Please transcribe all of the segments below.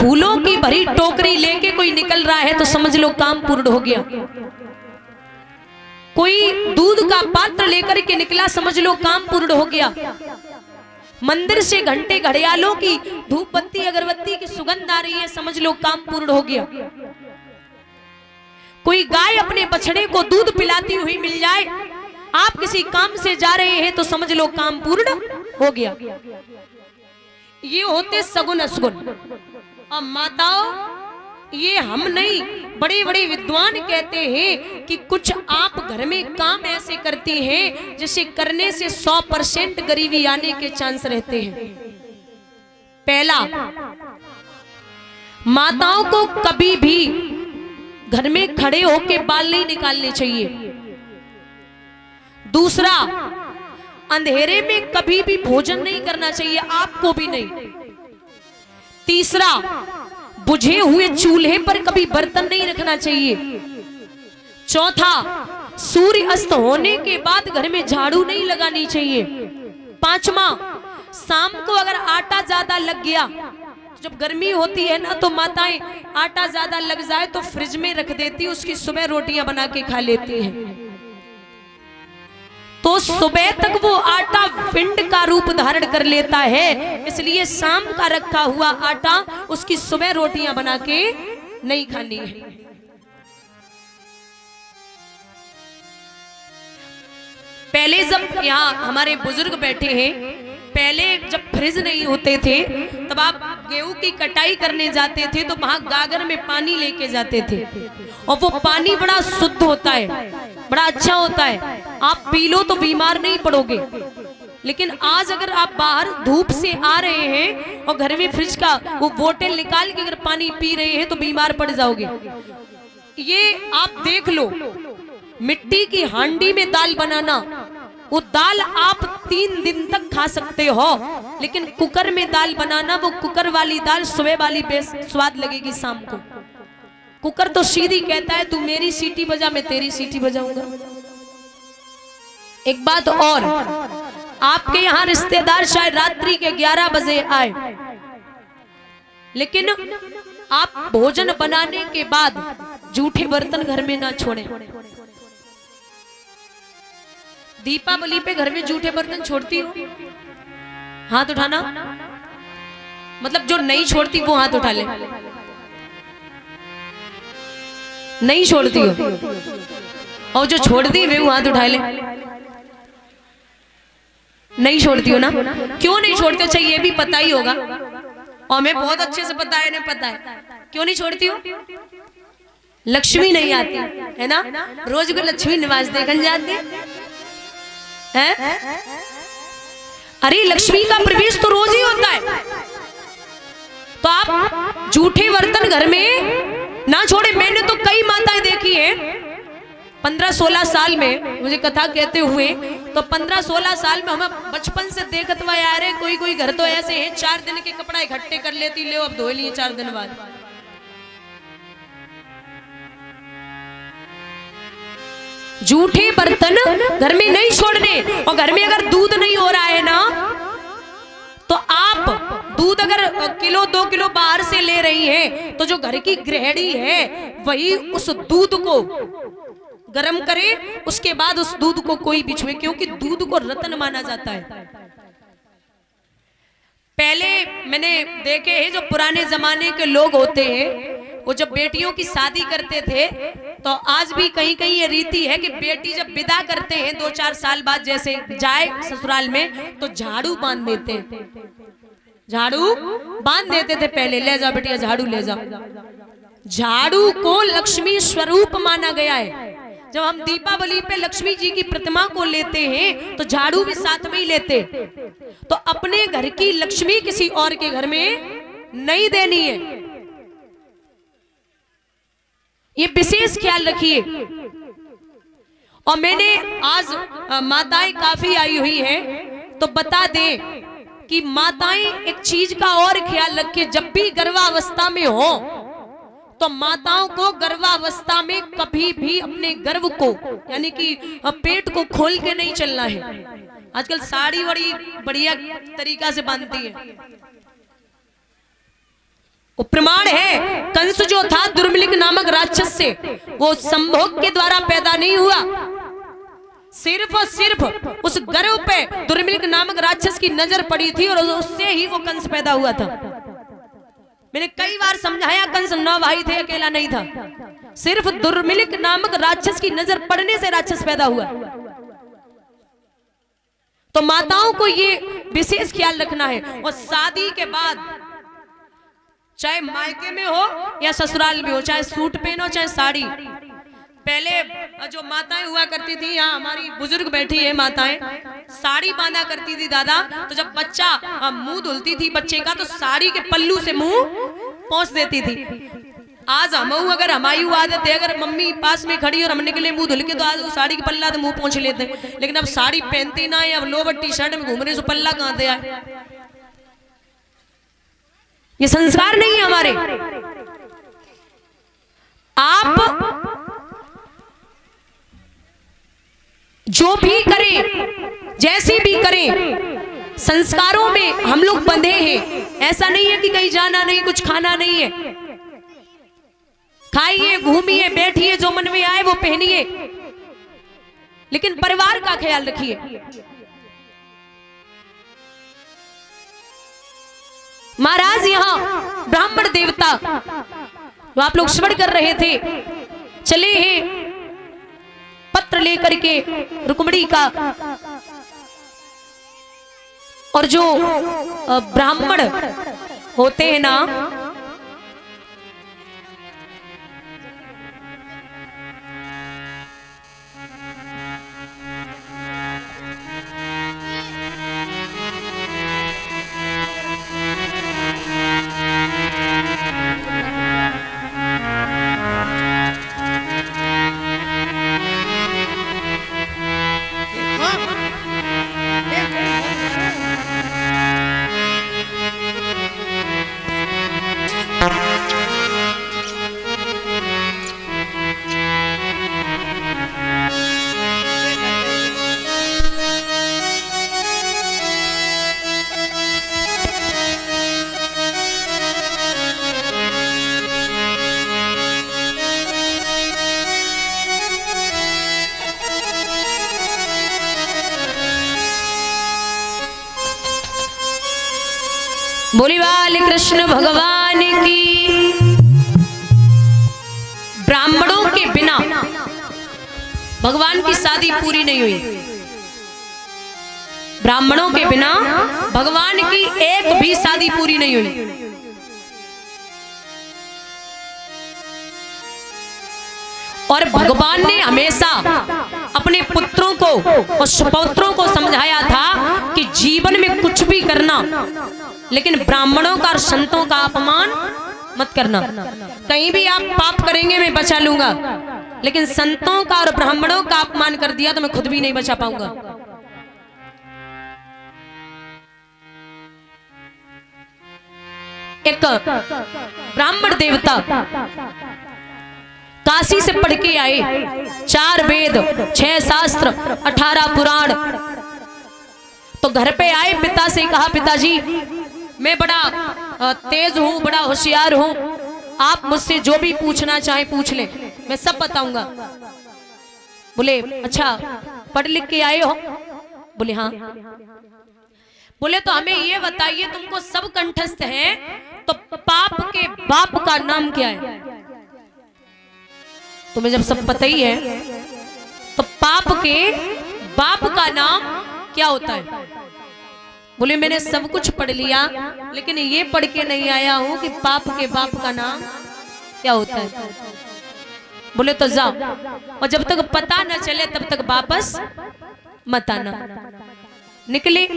फूलों की भरी टोकरी लेके कोई निकल रहा है तो समझ लो काम पूर्ण हो गया। कोई दूध का पात्र लेकर के निकला, समझ लो काम पूर्ण हो गया। मंदिर से घंटे घड़ियालों की धूप बत्ती अगरबत्ती की सुगंध आ रही है, समझ लो काम पूर्ण हो गया। कोई गाय अपने बछड़े को दूध पिलाती हुई मिल जाए, आप किसी काम से जा रहे हैं तो समझ लो काम पूर्ण हो गया। ये होते सगुन असगुन। और माताओं, ये हम नहीं, बड़े बड़े विद्वान कहते हैं कि कुछ आप घर में काम ऐसे करती हैं जिसे करने से 100% गरीबी आने के चांस रहते हैं। पहला, माताओं को कभी भी घर में खड़े होके बाल नहीं निकालने चाहिए। दूसरा, अंधेरे में कभी भी भोजन नहीं करना चाहिए, आपको भी नहीं। तीसरा, बुझे हुए चूल्हे पर कभी बर्तन नहीं रखना चाहिए। चौथा, सूर्य अस्त होने के बाद घर में झाड़ू नहीं लगानी चाहिए। पांचवा, शाम को अगर आटा ज्यादा लग गया, जब गर्मी होती है ना तो माताएं आटा ज्यादा लग जाए तो फ्रिज में रख देती, उसकी सुबह रोटियां बना के खा लेती हैं। तो सुबह तक वो आटा पिंड का रूप धारण कर लेता है, इसलिए शाम का रखा हुआ आटा उसकी सुबह रोटियां बना के नहीं खानी है। पहले जब यहाँ हमारे बुजुर्ग बैठे हैं, पहले जब फ्रिज नहीं होते थे तब आप गेहूं की कटाई करने जाते थे तो वहां गागर में पानी लेके जाते थे और वो पानी बड़ा शुद्ध होता है, बड़ा अच्छा होता है, आप पी लो तो बीमार नहीं पड़ोगे। लेकिन आज अगर आप बाहर धूप से आ रहे हैं और घर में फ्रिज का वो बोतल निकाल के अगर पानी पी रहे हैं तो बीमार पड़ जाओगे। ये आप देख लो, मिट्टी की हांडी में दाल बनाना, वो दाल आप 3 दिन तक खा सकते हो, लेकिन कुकर में दाल बनाना, वो कुकर वाली दाल सुबह वाली बेस स्वाद लगेगी शाम को। कुकर तो सीधी कहता है तू मेरी सीटी बजा मैं तेरी सीटी बजाऊंगा। एक बात और, आपके यहाँ रिश्तेदार शायद रात्रि के 11 बजे आए, लेकिन आप भोजन बनाने के बाद जूठे बर्तन घर में ना छोड़ें। दीपावली पे घर में जूठे बर्तन छोड़ती हो? हाथ उठाना, मतलब जो नहीं छोड़ती वो हाथ उठा ले। नहीं छोड़ती हो, और जो छोड़ दी वे वो हाथ उठा ले। नहीं छोड़ती हो ना? क्यों नहीं छोड़ते? अच्छा ये भी पता ही होगा, और हमें बहुत अच्छे से पता है, नहीं पता है क्यों नहीं छोड़ती हो? लक्ष्मी नहीं आती है ना, रोज को लक्ष्मी निवास देखने जाते हैं। अरे लक्ष्मी का प्रवेश तो रोज ही होता है, तो आप जूठे बर्तन घर में ना छोड़े। मैंने तो कई माताएं देखी है, 15-16 साल में मुझे कथा कहते हुए, तो 15-16 साल में हमें बचपन से देखत हुआ यार है, कोई कोई घर तो ऐसे है 4 दिन के कपड़ा इकट्ठे कर लेती, ले अब धो लिए 4 दिन बाद। जूठे बर्तन घर में नहीं छोड़ने। और घर में अगर दूध नहीं हो रहा है ना, तो आप दूध अगर किलो 2 किलो बाहर से ले रही हैं, तो जो घर की गृहिणी है वही उस दूध को गर्म करे, उसके बाद उस दूध को कोई भी छुए, क्योंकि दूध को रत्न माना जाता है। पहले मैंने देखे हैं जो पुराने जमाने के लोग होते हैं, वो जब बेटियों की शादी करते थे तो आज भी कहीं कहीं ये रीति है कि बेटी जब विदा करते हैं 2-4 साल बाद जैसे जाए ससुराल में, तो झाड़ू बांध देते हैं। झाड़ू बांध देते थे पहले, ले जाओ बेटिया झाड़ू ले जाओ। झाड़ू को लक्ष्मी स्वरूप माना गया है। जब हम दीपावली पे लक्ष्मी जी की प्रतिमा को लेते हैं तो झाड़ू भी साथ में ही लेते। तो अपने घर की लक्ष्मी किसी और के घर में नहीं देनी है, ये विशेष ख्याल रखिए। और मैंने आज माताएं काफी आई हुई हैं, तो बता दें कि माताएं एक चीज का और ख्याल रखें, जब भी गर्भावस्था में हो तो माताओं को गर्भावस्था में कभी भी अपने गर्भ को यानी कि पेट को खोल के नहीं चलना है। आजकल साड़ी बड़ी बढ़िया तरीका से बांधती है, वो प्रमाण है। कंस जो था दुर्मिलिक नामक राक्षस से, वो संभोग के द्वारा पैदा नहीं हुआ, सिर्फ और सिर्फ उस गर्भ पे दुर्मिलिक नामक राक्षस की नजर पड़ी थी और उससे ही वो कंस पैदा हुआ था। मैंने कई बार समझाया, कंस 9 भाई थे, अकेला नहीं था। सिर्फ दुर्मिलिक नामक राक्षस की नजर पड़ने से राक्षस पैदा हुआ। तो माताओं को ये विशेष ख्याल रखना है। और शादी के बाद चाहे मायके में हो या ससुराल में हो, चाहे सूट पहनो चाहे साड़ी, पहले जो माताएं हुआ करती थी, यहाँ हमारी बुजुर्ग बैठी है माताएं, साड़ी बांधा करती थी दादा। तो जब बच्चा मुंह धुलती थी बच्चे का, तो साड़ी के पल्लू से मुंह पोंछ देती थी। आज हम अगर हमारी आदत है, अगर मम्मी पास में खड़ी और हम निकले मुंह धुल के, तो आज वो साड़ी के पल्ला तो मुंह पोंछ लेते हैं। लेकिन अब साड़ी पहनती ना है, अब लोवर टी शर्ट में घूम रहे, तो पल्ला कहां से आए? ये संस्कार नहीं है हमारे। आप जो भी करें, जैसी भी करें, संस्कारों में हम लोग बंधे हैं। ऐसा नहीं है कि कहीं जाना नहीं, कुछ खाना नहीं है। खाइए, घूमिए, बैठिए, जो मन में आए वो पहनिए, लेकिन परिवार का ख्याल रखिए। महाराज यहाँ ब्राह्मण देवता जो आप लोग श्रवण कर रहे थे, चले हैं पत्र लेकर के रुक्मिणी का, और जो ब्राह्मण होते हैं ना, बोली बाल कृष्ण भगवान की। ब्राह्मणों के बिना भगवान की शादी पूरी नहीं हुई। ब्राह्मणों के बिना भगवान की एक भी शादी पूरी नहीं हुई। और भगवान ने हमेशा अपने पुत्रों को और सुपौत्रों को समझाया था कि जीवन में कुछ भी करना, लेकिन ब्राह्मणों का और संतों का अपमान मत करना। कहीं भी आप पाप करेंगे मैं बचा लूंगा, लेकिन संतों का और ब्राह्मणों का अपमान कर दिया तो मैं खुद भी नहीं बचा पाऊंगा। एक ब्राह्मण देवता काशी से पढ़ के आए, 4 वेद, 6 शास्त्र, 18 पुराण। तो घर पे आए, पिता से कहा, पिताजी मैं बड़ा तेज हूँ, बड़ा होशियार हूँ, आप मुझसे जो भी पूछना चाहे पूछ ले, मैं सब बताऊंगा। बोले अच्छा पढ़ लिख के आए हो? बोले हाँ। बोले तो हमें ये बताइए, तुमको सब कंठस्थ है, तो पाप के बाप का नाम क्या है? तुम्हें जब सब पता ही है, तो पाप के बाप का नाम क्या होता है? बोले मैंने सब कुछ पढ़ लिया, लेकिन ये पढ़ के नहीं आया हूं कि पाप के बाप का नाम क्या होता है। बोले तो जाओ, और जब तक पता न चले तब तक वापस मत आना। निकले,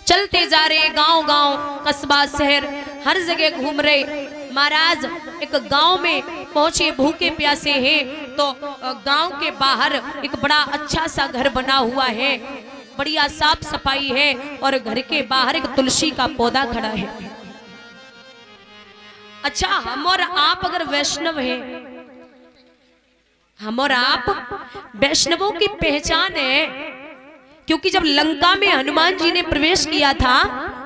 चलते जा रहे, गांव गांव, कस्बा, शहर, हर जगह घूम रहे। महाराज एक गांव में पहुंचे, भूखे प्यासे हैं। तो गांव के बाहर एक बड़ा अच्छा सा घर बना हुआ है, बढ़िया साफ सफाई है, और घर के बाहर एक तुलसी का पौधा खड़ा है। अच्छा, हम और आप अगर वैष्णव हैं, हम और आप वैष्णवों की पहचान है, क्योंकि जब लंका में हनुमान जी ने प्रवेश किया था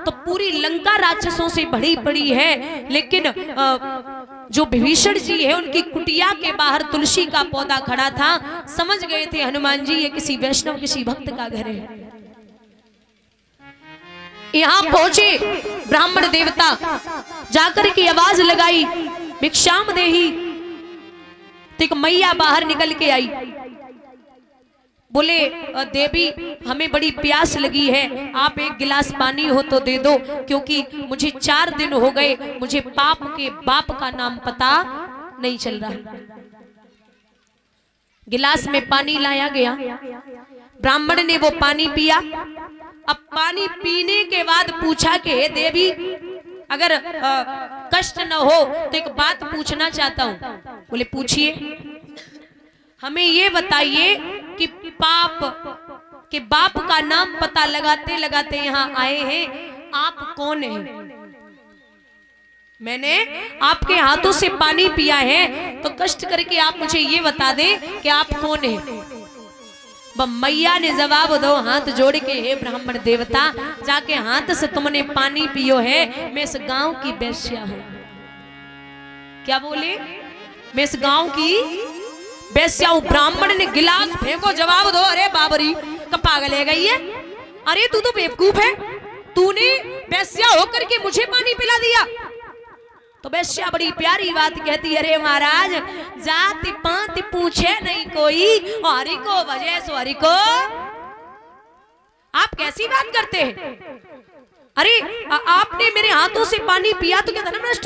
तो पूरी लंका राक्षसों से भरी पड़ी है, लेकिन जो विभीषण जी है उनकी कुटिया के बाहर तुलसी का पौधा खड़ा था। समझ गए थे हनुमान जी ये किसी वैष्णव किसी भक्त का घर है। यहां पहुंचे ब्राह्मण देवता, जाकर की आवाज लगाई भिक्षाम देही, तो एक मैया बाहर निकल के आई, बोले देवी हमें बड़ी प्यास लगी है, आप एक गिलास पानी हो तो दे दो, क्योंकि मुझे 4 दिन हो गए, मुझे पाप के बाप का नाम पता नहीं चल रहा। गिलास में पानी लाया गया, ब्राह्मण ने वो पानी पिया। अब पानी पीने के बाद पूछा कि हे देवी अगर कष्ट न हो तो एक बात पूछना चाहता हूं। बोले पूछिए। हमें ये बताइए कि पाप के बाप का नाम पता लगाते लगाते यहाँ आए हैं, आप कौन हैं? मैंने आपके हाथों से पानी पिया है, तो कष्ट करके आप मुझे ये बता दें कि आप कौन हैं। मैया ने जवाब दो हाथ जोड़ के, हे ब्राह्मण देवता जाके हाथ से तुमने पानी पियो है, मैं इस गांव की वेश्या हूं। क्या बोले? मैं इस गांव की वेश्या हूं। ब्राह्मण ने गिलास फेंको, जवाब दो। अरे बाबरी का पागल है गई है, अरे तू तो बेवकूफ है, तूने वेश्या होकर के मुझे पानी पिला दिया। तो वेश्या बड़ी प्यारी बात कहती है, अरे महाराज जाति पाति पूछे नहीं कोई, हरि को वजह सो हरि को। आप कैसी बात करते हैं? अरे आपने मेरे हाथों से पानी पिया तो क्या धर्म नष्ट